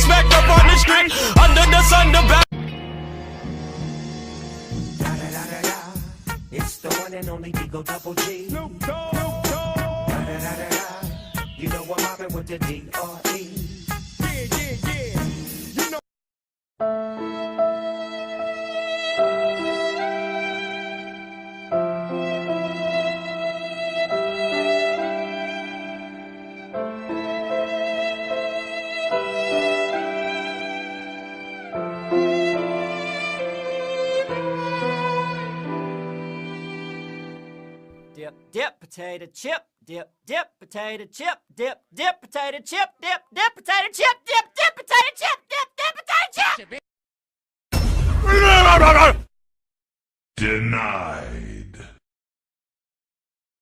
respect up on the street. Under the sun, the back. It's the one and only Digo Double G. Snoop Dogg. You know I'm mobbing with the D.R.E. Yeah. You know. Dip, potato chip, dip, potato chip, dip, potato chip, dip, potato chip, dip, potato chip, dip, potato chip. Denied.